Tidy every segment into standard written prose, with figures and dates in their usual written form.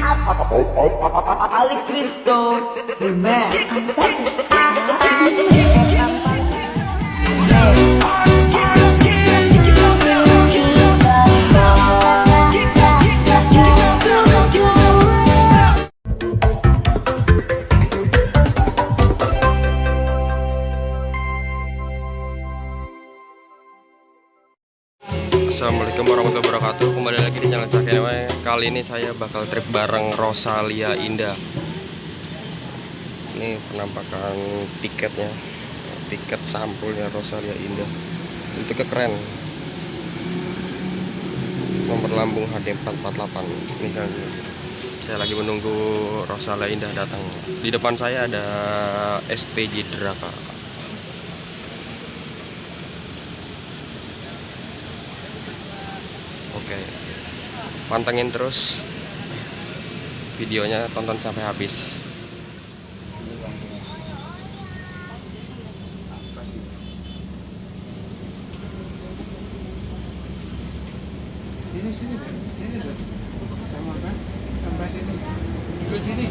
Ali Cristo, Amen. Assalamualaikum warahmatullahi wabarakatuh. Kembali lagi di channel Cakewe. Kali ini saya bakal trip bareng Rosalia Indah. Ini penampakan tiketnya, tiket sampulnya Rosalia Indah. Bentuknya keren. Nomor lambung HD 448. Ini kan saya lagi menunggu Rosalia Indah datang. Di depan saya ada STJ Draka. Oke, pantengin terus videonya, tonton sampai habis. Sini deh. Sama kan? Sampai sini. Duduk sini.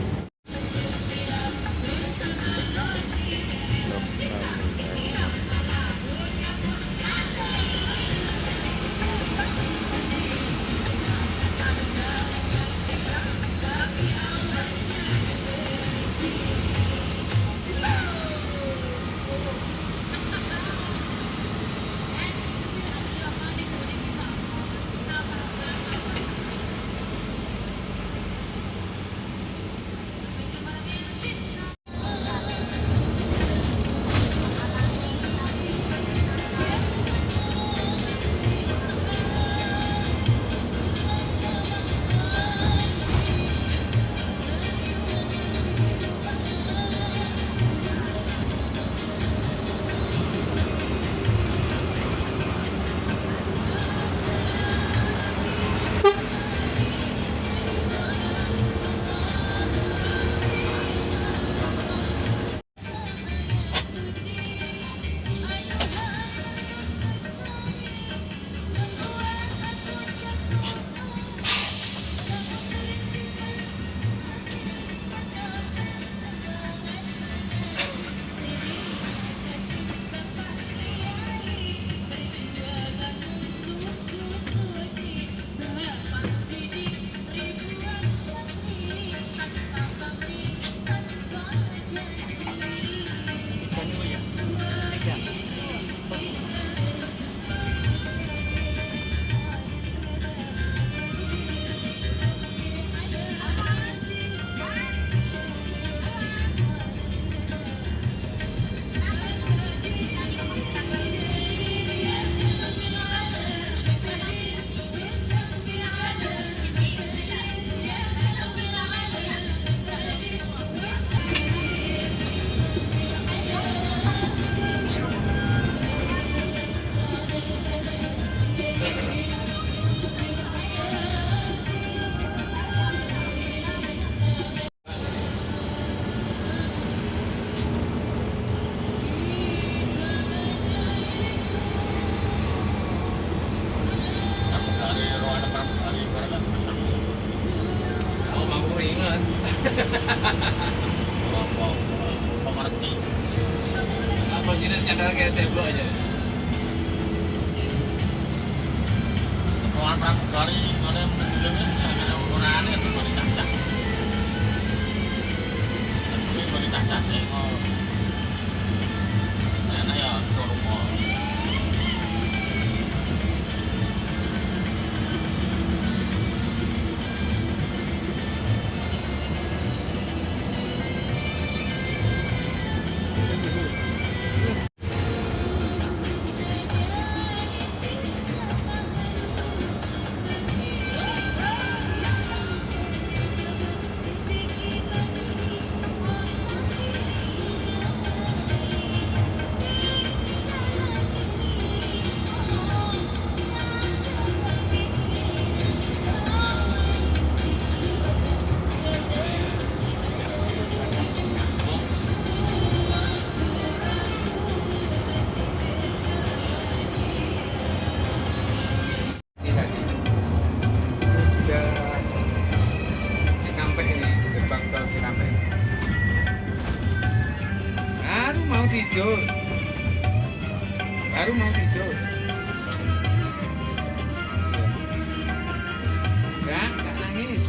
Pemerti. Apa jenis channel kayak tembok aja? Ruang pramugari mana yang ada ukurannya itu boleh cacak. Tapi boleh cacak sih kok. Karena ya suruh. tidur. Baru mau tidur. Enggak nangis.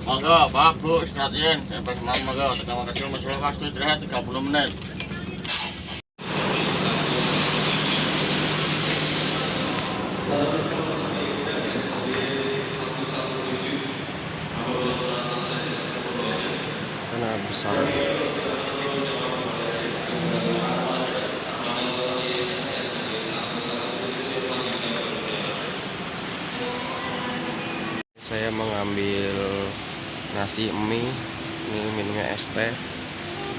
Monggo, Pak, Bu, istirahatin. Sampai semalam monggo. Tekan kecil masalah waktu istirahat 30 menit. Karena besar. Saya mengambil nasi mie, ini minumnya es teh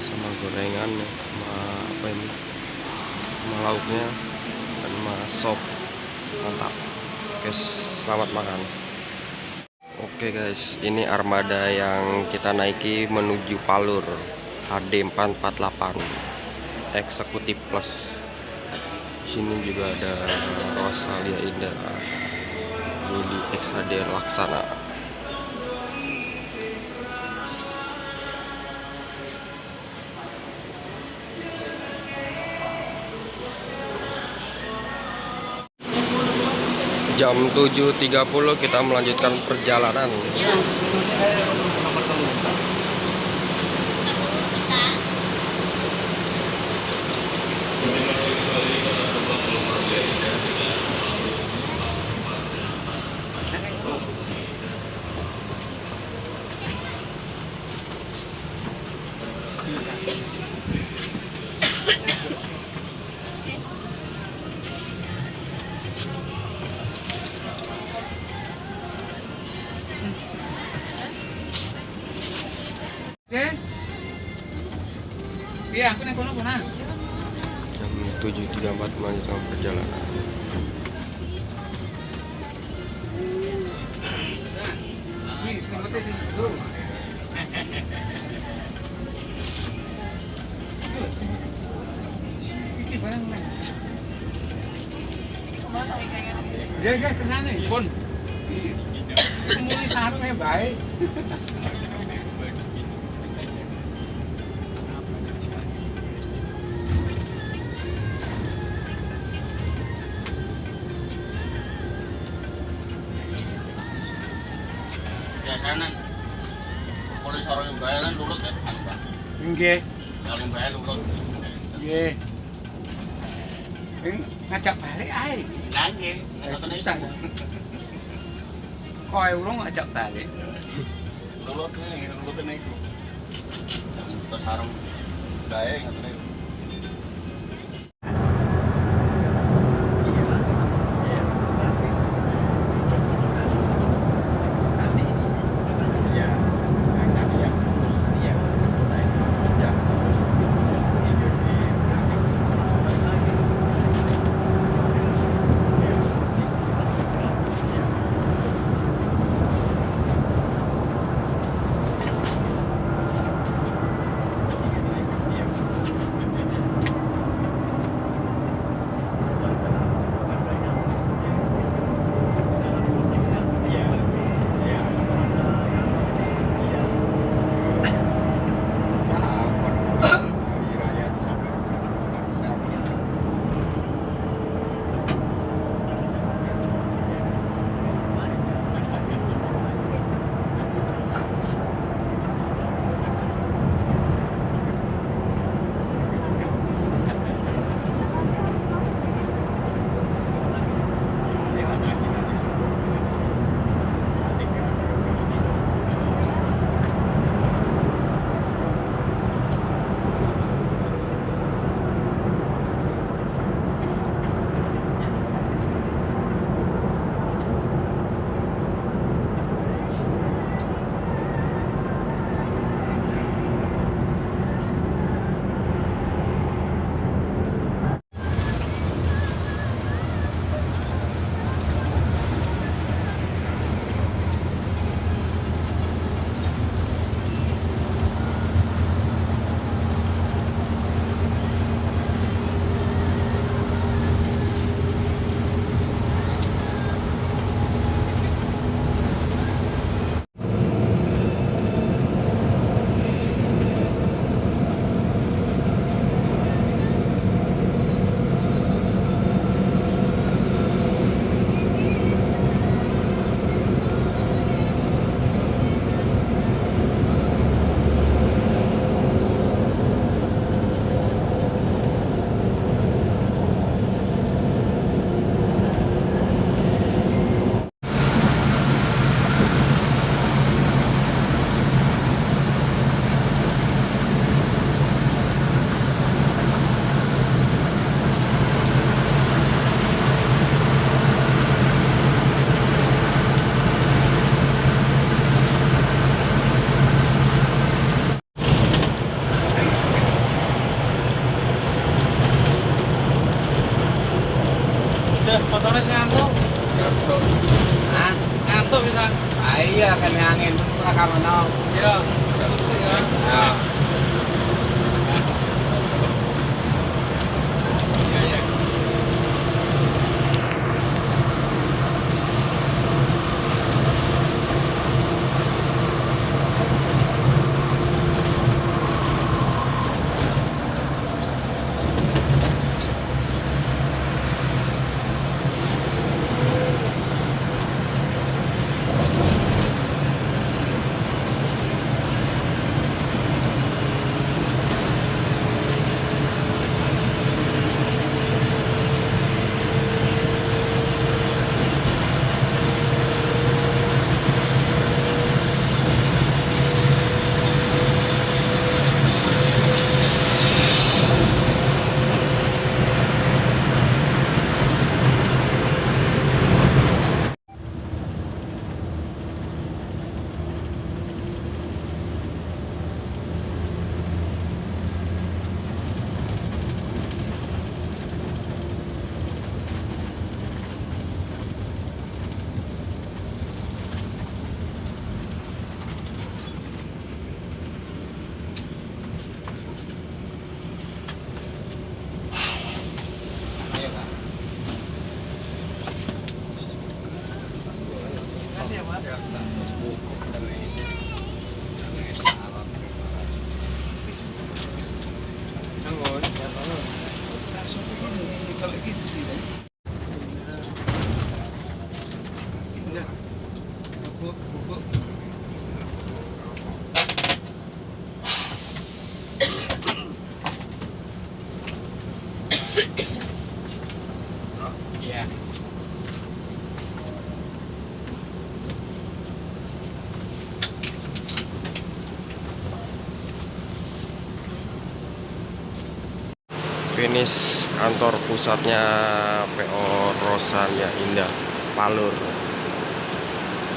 sama gorengan sama apa ini, sama lauknya dan sama sop. Mantap. Guys, selamat makan. Oke guys, ini armada yang kita naiki menuju Palur HD 448 Eksekutif Plus. Sini juga ada Rosalia Indah di XHD Laksana. Jam 7.30 kita melanjutkan perjalanan. Oke. Iya, aku naik kono pernah. Jam 7.34 melanjutkan perjalanan. Wih, selamatnya di situ. Iki barang mana? Ya, ke sana, Pun. Mulai sarungnya baik. Biasanya mulai sarung yang bayaran dulu kan, Pak. Nggih. Kalau yang bayar dulu. Nggih. Ngajak balik ae. Lagi, Susah. Koe urung ngajak balik. dulu nih. Kita sarung daya nggak tahu. finish kantor pusatnya PO Rosania Indah Palur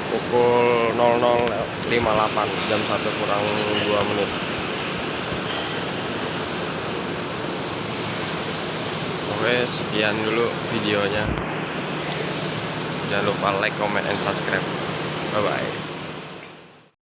pukul 00.58 jam 1 kurang 2 menit. Oke, sekian dulu videonya. Jangan lupa like, comment, and subscribe. Bye bye.